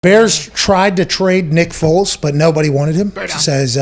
Bears tried to trade Nick Foles, but nobody wanted him. Says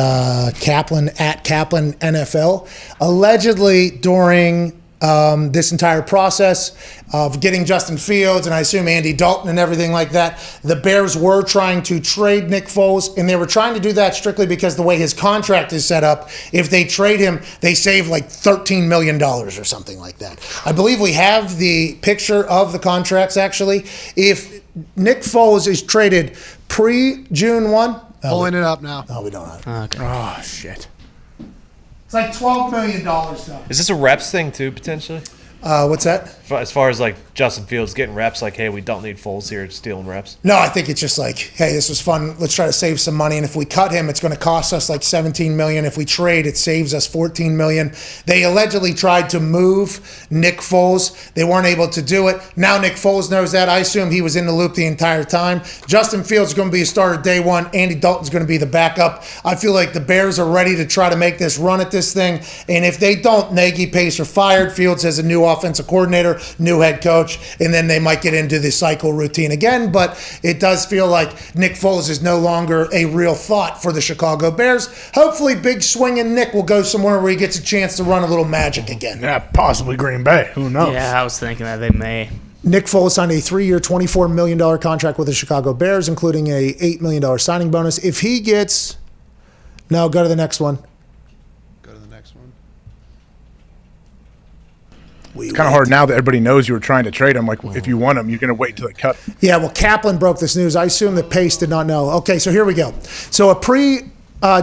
Kaplan at Kaplan NFL. Allegedly, during this entire process of getting Justin Fields and I assume Andy Dalton and everything like that, the Bears were trying to trade Nick Foles, and they were trying to do that strictly because the way his contract is set up, if they trade him, they save like $13 million or something like that. I believe we have the picture of the contracts, actually. If Nick Foles is traded pre-June 1. Pulling it up now. No, we don't have it. Okay. Oh, shit. It's like $12 million, though. Is this a reps thing, too, potentially? What's that? As far as, like, Justin Fields getting reps, like, hey, we don't need Foles here, stealing reps? No, I think it's just like, hey, this was fun. Let's try to save some money. And if we cut him, it's going to cost us like $17 million. If we trade, it saves us $14 million. They allegedly tried to move Nick Foles. They weren't able to do it. Now Nick Foles knows that. I assume he was in the loop the entire time. Justin Fields is going to be a starter day one. Andy Dalton's going to be the backup. I feel like the Bears are ready to try to make this run at this thing. And if they don't, Nagy, Pace are fired. Fields has a new offensive coordinator, new head coach, and then they might get into the cycle routine again. But it does feel like Nick Foles is no longer a real thought for the Chicago Bears. Hopefully, big swinging Nick will go somewhere where he gets a chance to run a little magic again. Yeah, possibly Green Bay. Who knows? Yeah, I was thinking that they may. Nick Foles signed a 3-year, $24 million contract with the Chicago Bears, including a $8 million signing bonus. If he gets... No, go to the next one. It's kind of hard now that everybody knows you were trying to trade him. Like, if you want him, you're going to wait until they cut. Yeah, well, Kaplan broke this news. I assume that Pace did not know. Okay, so here we go. So a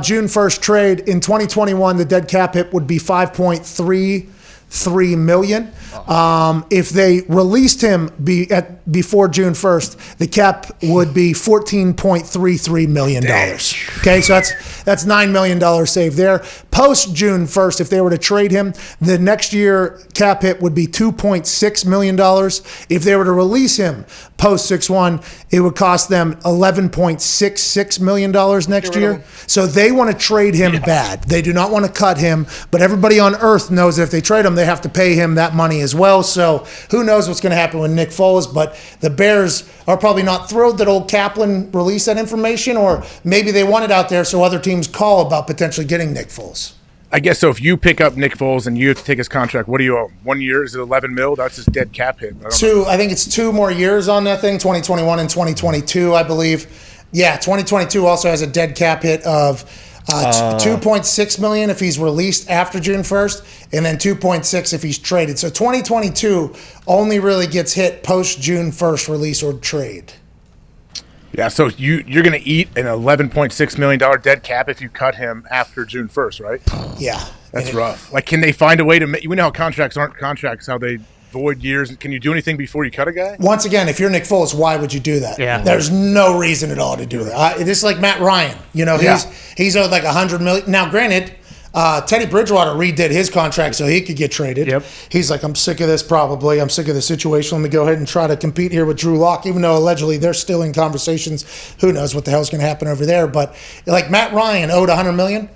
June 1st trade in 2021, the dead cap hit would be $5.33 million. If they released him before June 1st, the cap would be $14.33 million. Okay, so that's $9 million saved there. Post June 1st, if they were to trade him, the next year cap hit would be $2.6 million. If they were to release him post 6/1, it would cost them $11.66 million next year. So they want to trade him bad. They do not want to cut him, but everybody on earth knows that if they trade him, they have to pay him that money as well. So who knows what's going to happen with Nick Foles, but the Bears are probably not thrilled that old Kaplan released that information, or maybe they want it out there so other teams call about potentially getting Nick Foles. I guess so. If you pick up Nick Foles and you have to take his contract, what do you owe him? 1 year? Is it $11 million? That's his dead cap hit. I think it's 2 more years on that thing, 2021 and 2022, I believe. Yeah, 2022 also has a dead cap hit of $2.6 million if he's released after June 1st, and then $2.6 if he's traded. So 2022 only really gets hit post June 1st release or trade. Yeah, so you're going to eat an $11.6 million dead cap if you cut him after June 1st, right? Yeah. That's rough. Like, can they find a way to – you know how contracts aren't contracts, how they void years. Can you do anything before you cut a guy? Once again, if you're Nick Foles, why would you do that? Yeah. There's no reason at all to do that. This is like Matt Ryan. You know, he's owed like $100 million. Now, granted – Teddy Bridgewater redid his contract so he could get traded. Yep. He's like, I'm sick of this probably. I'm sick of the situation. Let me go ahead and try to compete here with Drew Lock, even though allegedly they're still in conversations. Who knows what the hell's going to happen over there. But like Matt Ryan owed $100 million. And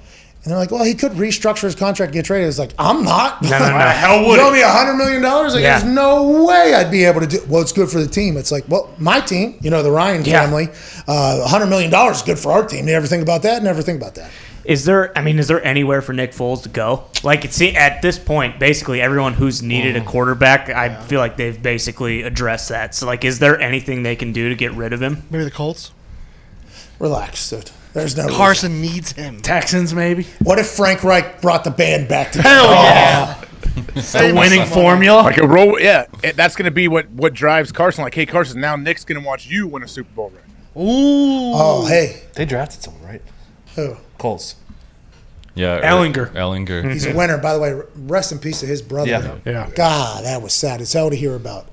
they're like, well, he could restructure his contract and get traded. It's like, I'm not. No. Hell would you owe me $100 million? Like, there's no way I'd be able to do. Well, it's good for the team. It's like, well, my team, you know, the Ryan family, $100 million is good for our team. Never think about that. Never think about that. Is there anywhere for Nick Foles to go? Like, at this point, basically everyone who's needed a quarterback, I feel like they've basically addressed that. So, like, is there anything they can do to get rid of him? Maybe the Colts. Relax, dude. There's no Carson needs him. Texans, maybe. What if Frank Reich brought the band back together? Hell yeah. The winning formula. Like a roll, yeah. That's going to be what drives Carson. Like, hey, Carson, now Nick's going to watch you win a Super Bowl ring. Ooh. Oh, hey. They drafted someone, right? Who? Colts. Yeah. Ellinger. He's a winner. By the way, rest in peace to his brother. Yeah. Yeah. God, that was sad as hell to hear about.